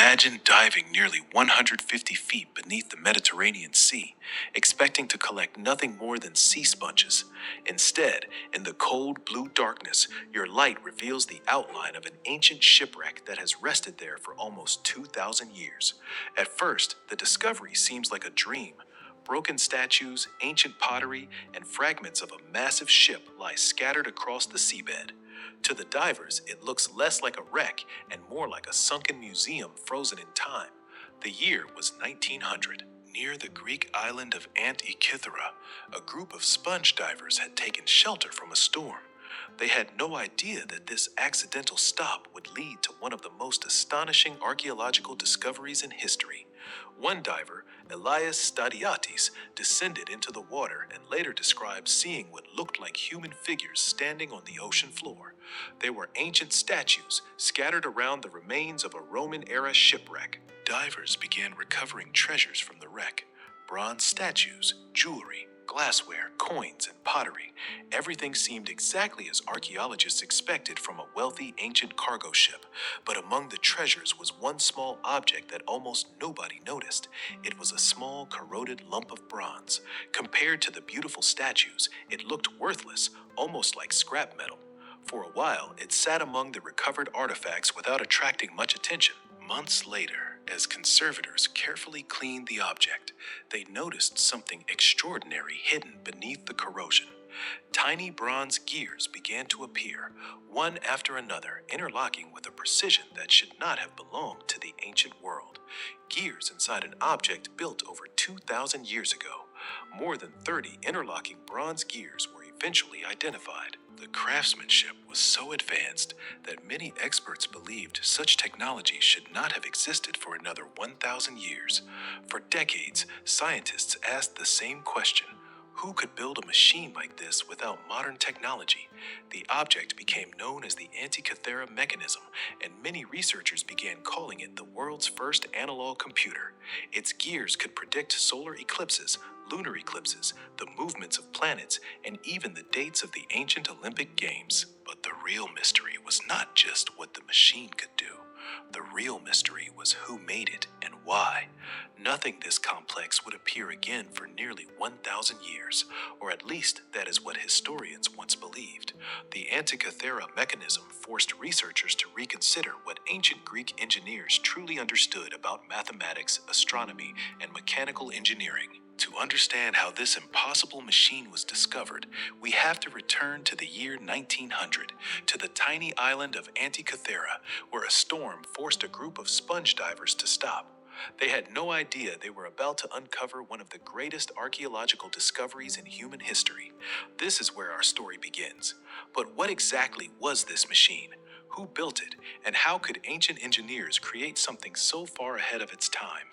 Imagine diving nearly 150 feet beneath the Mediterranean Sea, expecting to collect nothing more than sea sponges. Instead, in the cold blue darkness, your light reveals the outline of an ancient shipwreck that has rested there for almost 2,000 years. At first, the discovery seems like a dream. Broken statues, ancient pottery, and fragments of a massive ship lie scattered across the seabed. To the divers, it looks less like a wreck and more like a sunken museum frozen in time. The year was 1900. Near the Greek island of Antikythera, a group of sponge divers had taken shelter from a storm. They had no idea that this accidental stop would lead to one of the most astonishing archaeological discoveries in history. One diver, Elias Stadiatis, descended into the water and later described seeing what looked like human figures standing on the ocean floor. They were ancient statues scattered around the remains of a Roman-era shipwreck. Divers began recovering treasures from the wreck: bronze statues, jewelry, glassware, coins, and pottery. Everything seemed exactly as archaeologists expected from a wealthy ancient cargo ship. But among the treasures was one small object that almost nobody noticed. It was a small, corroded lump of bronze. Compared to the beautiful statues, it looked worthless, almost like scrap metal. For a while, it sat among the recovered artifacts without attracting much attention. Months later, as conservators carefully cleaned the object, they noticed something extraordinary hidden beneath the corrosion. Tiny bronze gears began to appear, one after another, interlocking with a precision that should not have belonged to the ancient world. Gears inside an object built over 2,000 years ago. More than 30 interlocking bronze gears were eventually identified. The craftsmanship was so advanced that many experts believed such technology should not have existed for another 1,000 years. For decades, scientists asked the same question: who could build a machine like this without modern technology? The object became known as the Antikythera Mechanism, and many researchers began calling it the world's first analog computer. Its gears could predict solar eclipses, lunar eclipses, the movements of planets, and even the dates of the ancient Olympic Games. But the real mystery was not just what the machine could do. The real mystery was who made it and why. Nothing this complex would appear again for nearly 1,000 years, or at least that is what historians once believed. The Antikythera Mechanism forced researchers to reconsider what ancient Greek engineers truly understood about mathematics, astronomy, and mechanical engineering. To understand how this impossible machine was discovered, we have to return to the year 1900, to the tiny island of Antikythera, where a storm forced a group of sponge divers to stop. They had no idea they were about to uncover one of the greatest archaeological discoveries in human history. This is where our story begins. But what exactly was this machine? Who built it, and how could ancient engineers create something so far ahead of its time?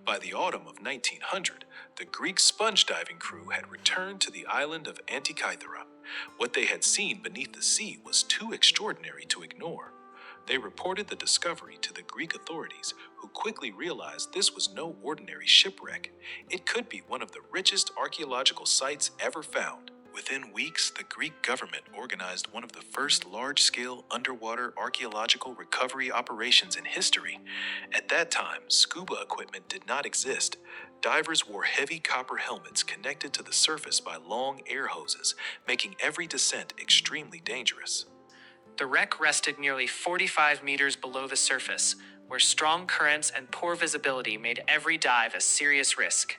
By the autumn of 1900, the Greek sponge diving crew had returned to the island of Antikythera. What they had seen beneath the sea was too extraordinary to ignore. They reported the discovery to the Greek authorities, who quickly realized this was no ordinary shipwreck. It could be one of the richest archaeological sites ever found. Within weeks, the Greek government organized one of the first large-scale underwater archaeological recovery operations in history. At that time, scuba equipment did not exist. Divers wore heavy copper helmets connected to the surface by long air hoses, making every descent extremely dangerous. The wreck rested nearly 45 meters below the surface, where strong currents and poor visibility made every dive a serious risk.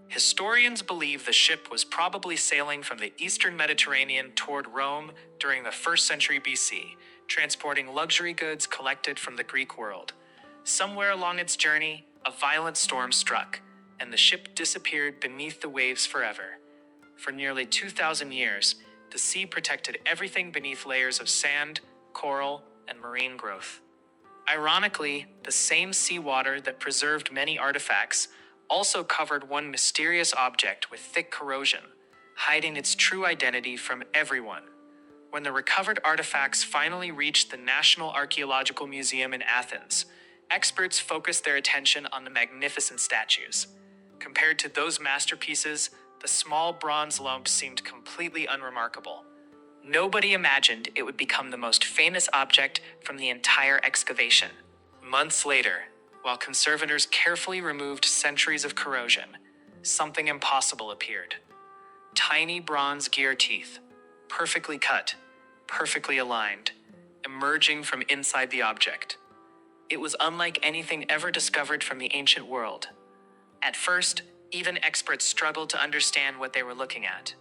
Historians believe the ship was probably sailing from the eastern Mediterranean toward Rome during the 1st century BC, transporting luxury goods collected from the Greek world. Somewhere along its journey, a violent storm struck, and the ship disappeared beneath the waves forever. For nearly 2,000 years, the sea protected everything beneath layers of sand, coral, and marine growth. Ironically, the same seawater that preserved many artifacts also covered one mysterious object with thick corrosion, hiding its true identity from everyone. When the recovered artifacts finally reached the National Archaeological Museum in Athens, experts focused their attention on the magnificent statues. Compared to those masterpieces, the small bronze lump seemed completely unremarkable. Nobody imagined it would become the most famous object from the entire excavation. Months later, While conservators carefully removed centuries of corrosion, something impossible appeared. Tiny bronze gear teeth, perfectly cut, perfectly aligned, emerging from inside the object. It was unlike anything ever discovered from the ancient world. At first, even experts struggled to understand what they were looking at.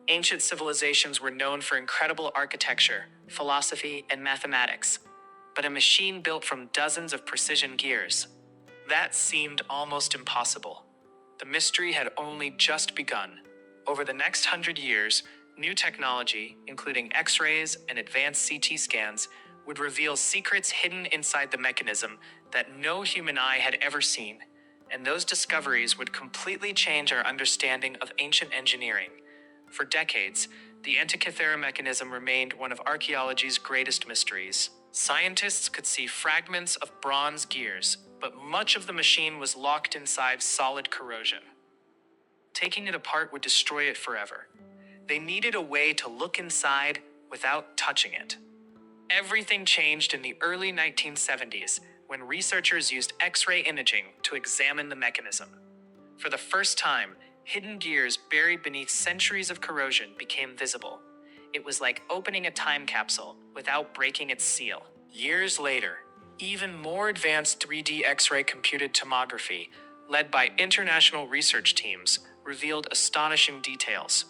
Ancient civilizations were known for incredible architecture, philosophy, and mathematics, but a machine built from dozens of precision gears, that seemed almost impossible. The mystery had only just begun. Over the next 100 years, new technology, including X-rays and advanced CT scans, would reveal secrets hidden inside the mechanism that no human eye had ever seen, and those discoveries would completely change our understanding of ancient engineering. For decades, the Antikythera Mechanism remained one of archaeology's greatest mysteries. Scientists could see fragments of bronze gears, but much of the machine was locked inside solid corrosion. Taking it apart would destroy it forever. They needed a way to look inside without touching it. Everything changed in the early 1970s when researchers used X-ray imaging to examine the mechanism. For the first time, hidden gears buried beneath centuries of corrosion became visible. It was like opening a time capsule without breaking its seal. Years later, even more advanced 3D X-ray computed tomography, led by international research teams, revealed astonishing details.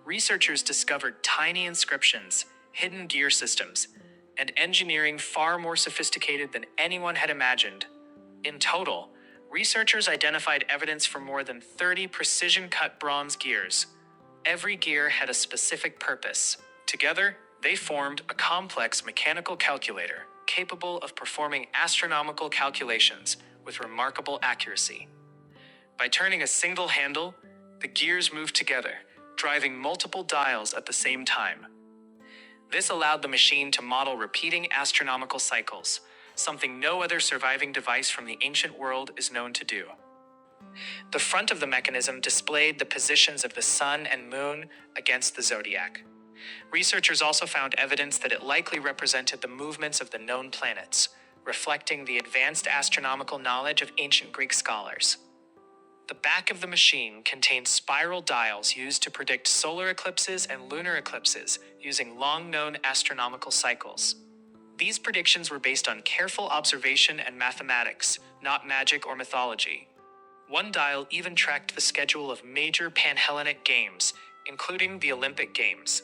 Researchers discovered tiny inscriptions, hidden gear systems, and engineering far more sophisticated than anyone had imagined. In total, researchers identified evidence for more than 30 precision-cut bronze gears. Every gear had a specific purpose. Together, they formed a complex mechanical calculator capable of performing astronomical calculations with remarkable accuracy. By turning a single handle, the gears moved together, driving multiple dials at the same time. This allowed the machine to model repeating astronomical cycles, something no other surviving device from the ancient world is known to do. The front of the mechanism displayed the positions of the sun and moon against the zodiac. Researchers also found evidence that it likely represented the movements of the known planets, reflecting the advanced astronomical knowledge of ancient Greek scholars. The back of the machine contained spiral dials used to predict solar eclipses and lunar eclipses using long-known astronomical cycles. These predictions were based on careful observation and mathematics, not magic or mythology. One dial even tracked the schedule of major Panhellenic games, including the Olympic Games.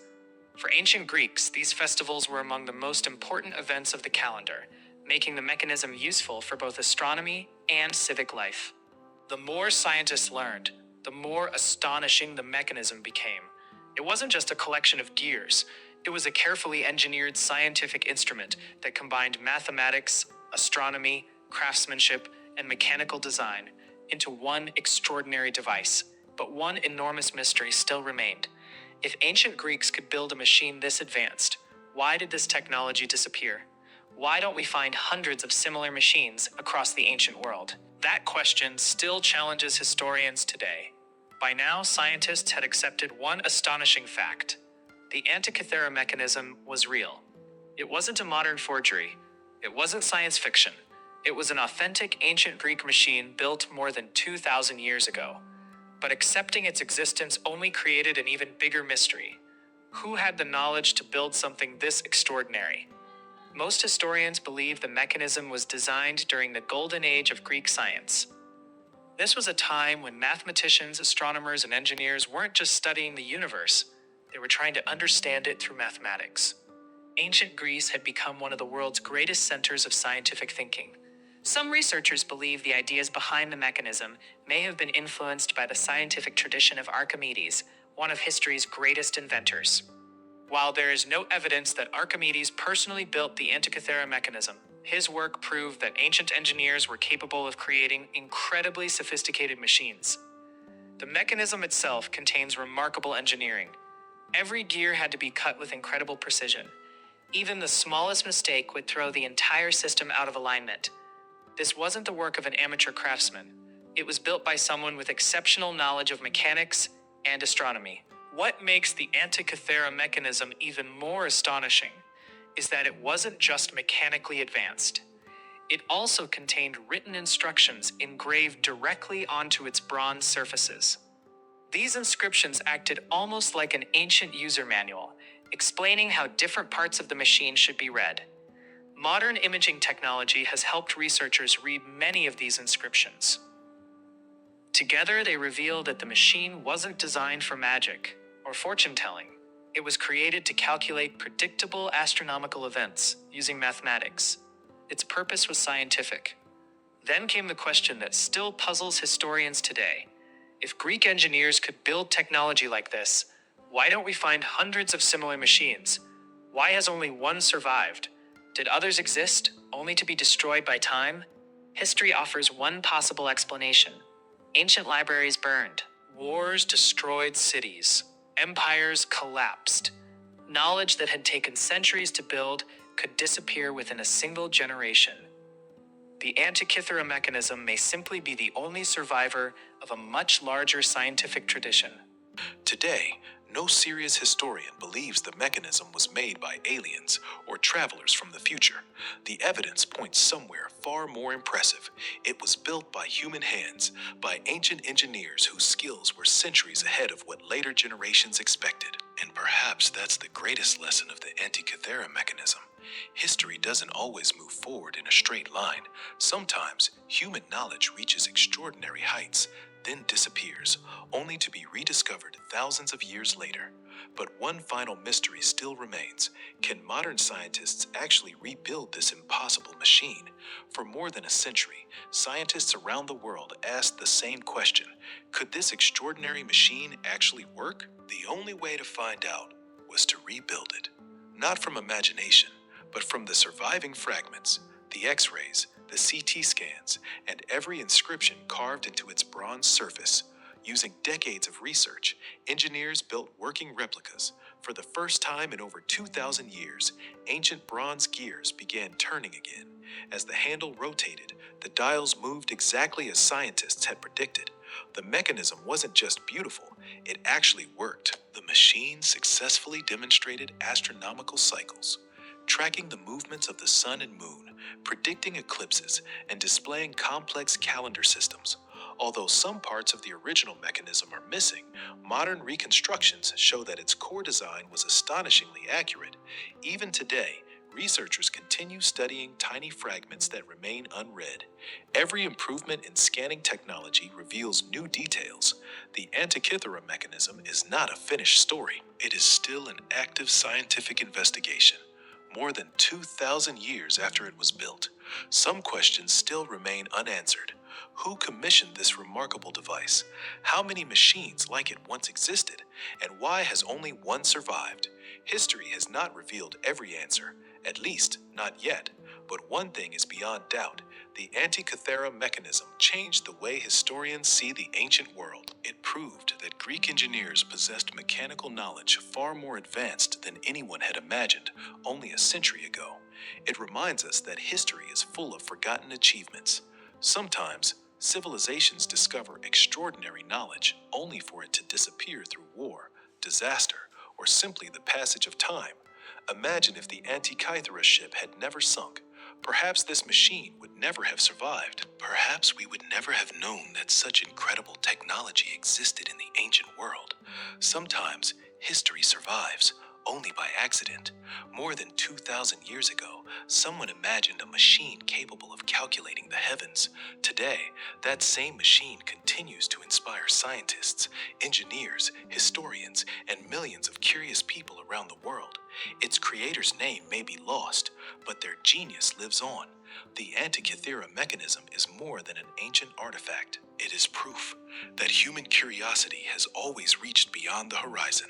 For ancient Greeks, these festivals were among the most important events of the calendar, making the mechanism useful for both astronomy and civic life. The more scientists learned, the more astonishing the mechanism became. It wasn't just a collection of gears. It was a carefully engineered scientific instrument that combined mathematics, astronomy, craftsmanship, and mechanical design into one extraordinary device. But one enormous mystery still remained. If ancient Greeks could build a machine this advanced, why did this technology disappear? Why don't we find hundreds of similar machines across the ancient world? That question still challenges historians today. By now, scientists had accepted one astonishing fact. The Antikythera Mechanism was real. It wasn't a modern forgery. It wasn't science fiction. It was an authentic ancient Greek machine built more than 2,000 years ago. But accepting its existence only created an even bigger mystery. Who had the knowledge to build something this extraordinary? Most historians believe the mechanism was designed during the golden age of Greek science. This was a time when mathematicians, astronomers, and engineers weren't just studying the universe, they were trying to understand it through mathematics. Ancient Greece had become one of the world's greatest centers of scientific thinking. Some researchers believe the ideas behind the mechanism may have been influenced by the scientific tradition of Archimedes, one of history's greatest inventors. While there is no evidence that Archimedes personally built the Antikythera Mechanism, his work proved that ancient engineers were capable of creating incredibly sophisticated machines. The mechanism itself contains remarkable engineering. Every gear had to be cut with incredible precision. Even the smallest mistake would throw the entire system out of alignment. This wasn't the work of an amateur craftsman. It was built by someone with exceptional knowledge of mechanics and astronomy. What makes the Antikythera Mechanism even more astonishing is that it wasn't just mechanically advanced. It also contained written instructions engraved directly onto its bronze surfaces. These inscriptions acted almost like an ancient user manual, explaining how different parts of the machine should be read. Modern imaging technology has helped researchers read many of these inscriptions. Together, they reveal that the machine wasn't designed for magic or fortune-telling. It was created to calculate predictable astronomical events using mathematics. Its purpose was scientific. Then came the question that still puzzles historians today. If Greek engineers could build technology like this, why don't we find hundreds of similar machines? Why has only one survived? Did others exist, only to be destroyed by time? History offers one possible explanation. Ancient libraries burned. Wars destroyed cities. Empires collapsed. Knowledge that had taken centuries to build could disappear within a single generation. The Antikythera Mechanism may simply be the only survivor of a much larger scientific tradition. Today, no serious historian believes the mechanism was made by aliens or travelers from the future. The evidence points somewhere far more impressive. It was built by human hands, by ancient engineers whose skills were centuries ahead of what later generations expected. And perhaps that's the greatest lesson of the Antikythera Mechanism. History doesn't always move forward in a straight line. Sometimes human knowledge reaches extraordinary heights, then disappears, only to be rediscovered thousands of years later. But one final mystery still remains. Can modern scientists actually rebuild this impossible machine? For more than a century, scientists around the world asked the same question. Could this extraordinary machine actually work? The only way to find out was to rebuild it. Not from imagination, but from the surviving fragments, the X-rays, the CT scans, and every inscription carved into its bronze surface. Using decades of research, engineers built working replicas. For the first time in over 2,000 years, ancient bronze gears began turning again. As the handle rotated, the dials moved exactly as scientists had predicted. The mechanism wasn't just beautiful, it actually worked. The machine successfully demonstrated astronomical cycles, tracking the movements of the sun and moon, predicting eclipses, and displaying complex calendar systems. Although some parts of the original mechanism are missing, modern reconstructions show that its core design was astonishingly accurate. Even today, researchers continue studying tiny fragments that remain unread. Every improvement in scanning technology reveals new details. The Antikythera Mechanism is not a finished story. It is still an active scientific investigation. More than 2,000 years after it was built, some questions still remain unanswered. Who commissioned this remarkable device? How many machines like it once existed? And why has only one survived? History has not revealed every answer, at least not yet. But one thing is beyond doubt. The Antikythera Mechanism changed the way historians see the ancient world. It proved that Greek engineers possessed mechanical knowledge far more advanced than anyone had imagined only a century ago. It reminds us that history is full of forgotten achievements. Sometimes, civilizations discover extraordinary knowledge only for it to disappear through war, disaster, or simply the passage of time. Imagine if the Antikythera ship had never sunk. Perhaps this machine would never have survived. Perhaps we would never have known that such incredible technology existed in the ancient world. Sometimes, history survives only by accident. More than 2,000 years ago, someone imagined a machine capable of calculating the heavens. Today, that same machine continues to inspire scientists, engineers, historians, and millions of curious people around the world. Its creator's name may be lost, but their genius lives on. The Antikythera Mechanism is more than an ancient artifact. It is proof that human curiosity has always reached beyond the horizon.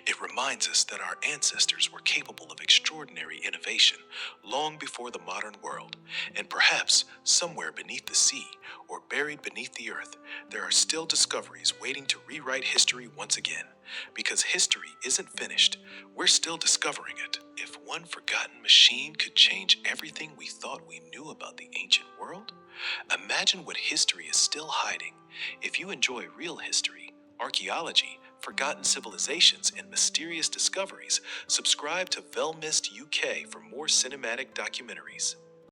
It reminds us that our ancestors were capable of extraordinary innovation long before the modern world. And perhaps somewhere beneath the sea or buried beneath the earth, there are still discoveries waiting to rewrite history once again. Because history isn't finished, we're still discovering it. If one forgotten machine could change everything we thought we knew about the ancient world, imagine what history is still hiding. If you enjoy real history, archaeology, forgotten civilizations, and mysterious discoveries, subscribe to Velmyst UK for more cinematic documentaries.